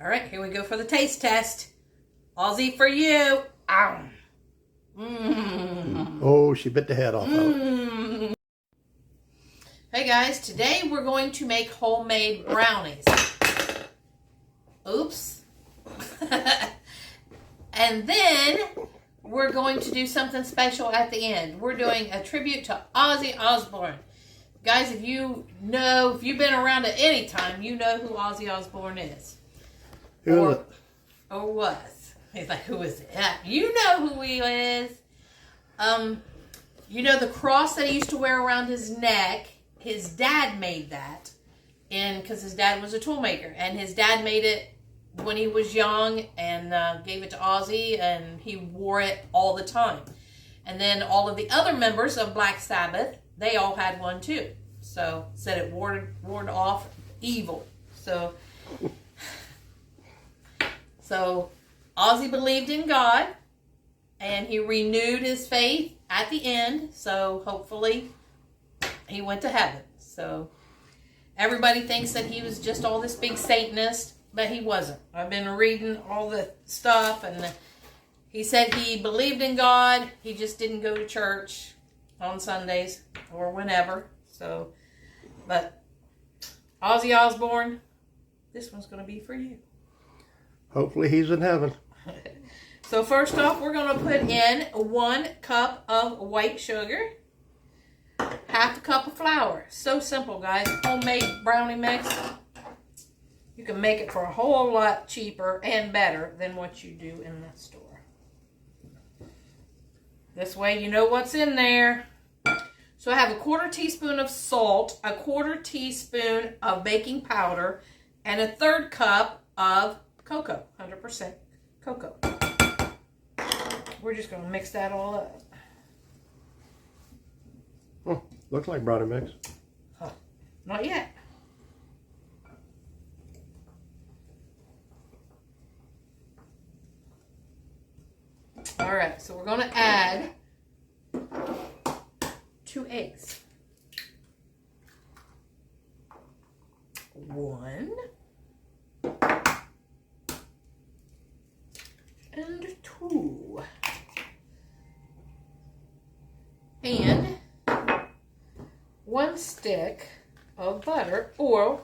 All right, here we go for the taste test. Ozzy for you. Ow. Oh, she bit the head off of it. Hey guys, today we're going to make homemade brownies. Oops. And then we're going to do something special at the end. We're doing a tribute to Ozzy Osbourne. Guys, if you've been around at any time, you know who Ozzy Osbourne is. Who is it? Or was. He's like, who is it? Yeah, you know who he is. You know the cross that he used to wear around his neck? His dad made that. Because his dad was a tool maker. And his dad made it when he was young and gave it to Ozzy. And he wore it all the time. And then all of the other members of Black Sabbath, they all had one too. So, said it warded off evil. So Ozzy believed in God, and he renewed his faith at the end, so hopefully he went to heaven. So everybody thinks that he was just all this big Satanist, but he wasn't. I've been reading all the stuff, and he said he believed in God, he just didn't go to church on Sundays or whenever. So, but Ozzy Osbourne, this one's going to be for you. Hopefully he's in heaven. So first off, we're going to put in 1 cup of white sugar, half a cup of flour. So simple, guys. Homemade brownie mix. You can make it for a whole lot cheaper and better than what you do in the store. This way you know what's in there. So I have a 1/4 teaspoon of salt, a 1/4 teaspoon of baking powder, and a 1/3 cup of cocoa, 100% cocoa. We're just going to mix that all up. Oh, looks like brownie mix. Not yet. All right, so we're going to add 2 eggs. 1 and 2. And 1 stick of butter, or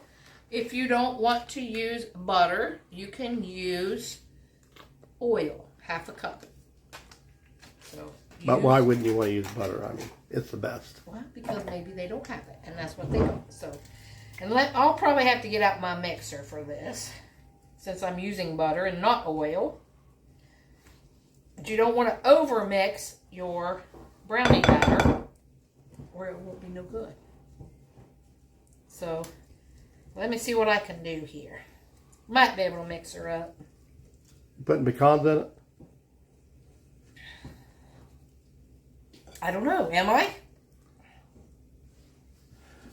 if you don't want to use butter, you can use oil, half a cup. So But why wouldn't you want to use butter? I mean, it's the best. Well, because maybe they don't have it, and that's what they don't. So, and I'll probably have to get out my mixer for this, since I'm using butter and not oil. But you don't want to over mix your brownie batter, or it won't be no good. So, let me see what I can do here. Might be able to mix her up. Putting pecans in it? I don't know. Am I?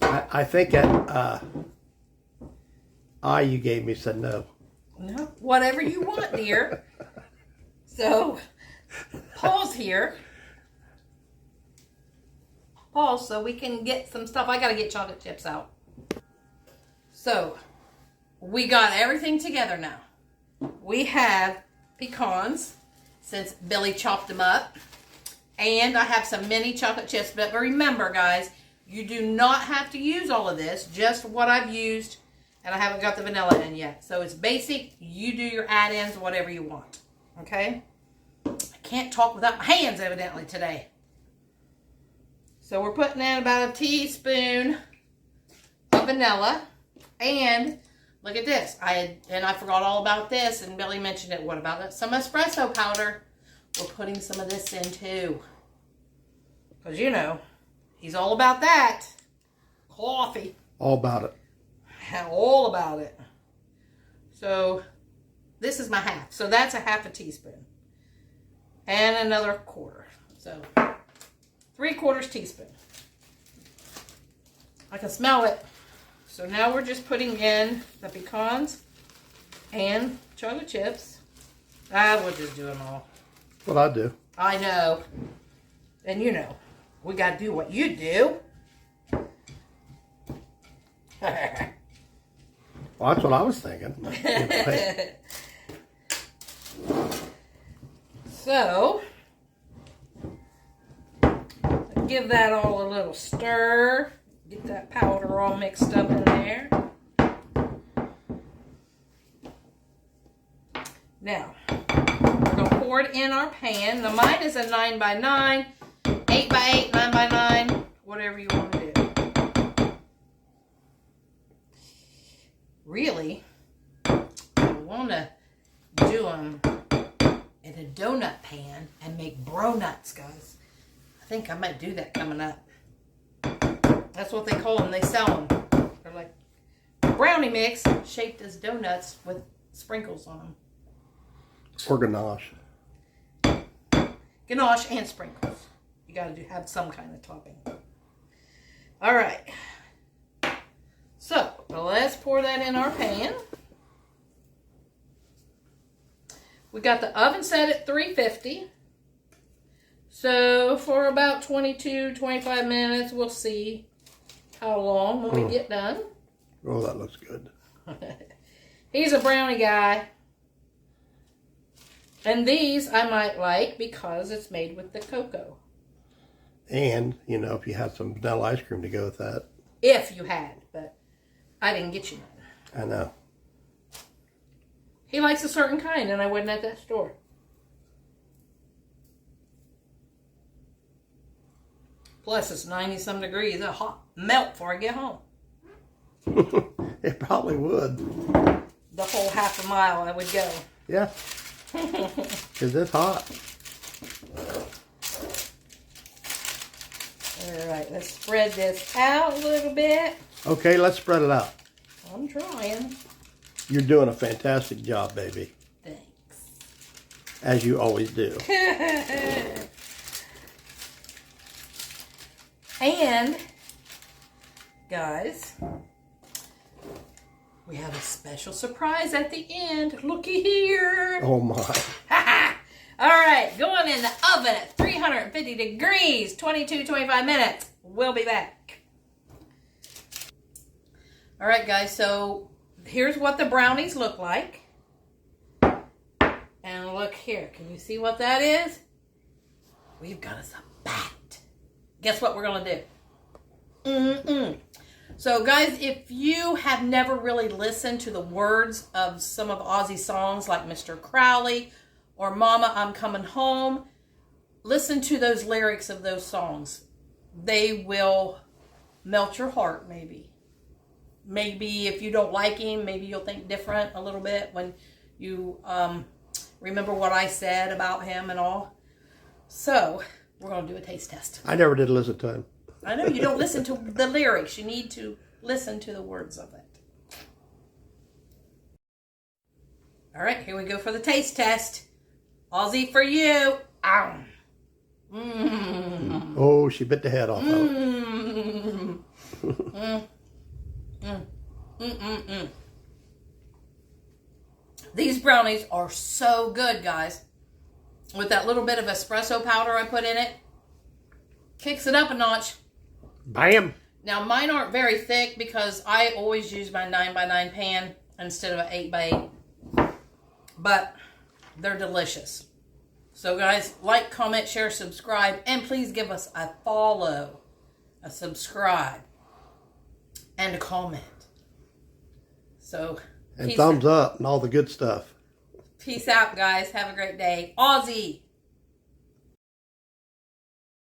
I think that you gave me said no. No. Whatever you want, dear. So, pause here. Pause so we can get some stuff. I got to get chocolate chips out. So, we got everything together now. We have pecans, since Billy chopped them up. And I have some mini chocolate chips. But remember, guys, you do not have to use all of this. Just what I've used. And I haven't got the vanilla in yet. So it's basic. You do your add-ins, whatever you want. Okay? I can't talk without my hands, evidently, today. So we're putting in about a teaspoon of vanilla. And look at this. I forgot all about this. And Billy mentioned it. What about it? Some espresso powder. We're putting some of this in too. Because, you know, he's all about that. Coffee. All about it. All about it. So, this is my half. So, that's a half a teaspoon. And another 1/4. So, 3/4 teaspoon. I can smell it. So, now we're just putting in the pecans and chocolate chips. We'll just do them all. What I do. I know. And you know, we got to do what you do. Well, that's what I was thinking. You know, hey, So, give that all a little stir. Get that powder all mixed up in there. Now, we're going to pour it in our pan. Now, mine is a 9x9, 8x8, 9x9, whatever you want to do. Really, I want to do them in a donut pan and make bronuts, guys. I think I might do that coming up. That's what they call them. They sell them. They're like brownie mix shaped as donuts with sprinkles on them. or ganache. Ganache and sprinkles. You got to have some kind of topping. All right. So, let's pour that in our pan. We got the oven set at 350. So, for about 22, 25 minutes, we'll see how long when we get done. Oh, that looks good. He's a brownie guy. And these I might like because it's made with the cocoa. And, you know, if you had some vanilla ice cream to go with that. If you had, but I didn't get you none. I know. He likes a certain kind, and I wasn't at that store. Plus, it's 90-some degrees. It'll hot melt before I get home. It probably would. The whole half a mile I would go. Yeah. Because it's hot. All right, let's spread this out a little bit. Okay, let's spread it out. I'm trying. You're doing a fantastic job, baby. Thanks. As you always do. And, guys, we have a special surprise at the end. Looky here. Oh, my. All right, going in the oven at 350 degrees, 22, 25 minutes. We'll be back. All right, guys, so here's what the brownies look like. And look here. Can you see what that is? We've got us a bat. Guess what we're going to do? So, guys, if you have never really listened to the words of some of Ozzy's songs like Mr. Crowley or Mama, I'm Coming Home, listen to those lyrics of those songs. They will melt your heart, maybe. Maybe if you don't like him, maybe you'll think different a little bit when you remember what I said about him and all. So, we're going to do a taste test. I never did listen to him. I know you don't listen to the lyrics. You need to listen to the words of it. All right, here we go for the taste test. Ozzy for you. Ow. Oh, she bit the head off of it. These brownies are so good, guys. With that little bit of espresso powder I put in it. Kicks it up a notch. Bam! Now, mine aren't very thick because I always use my 9x9 pan instead of an 8x8. But they're delicious. So, guys, like, comment, share, subscribe, and please give us a follow, a subscribe, and a comment. So, And thumbs up and all the good stuff. Peace out, guys. Have a great day. Ozzy!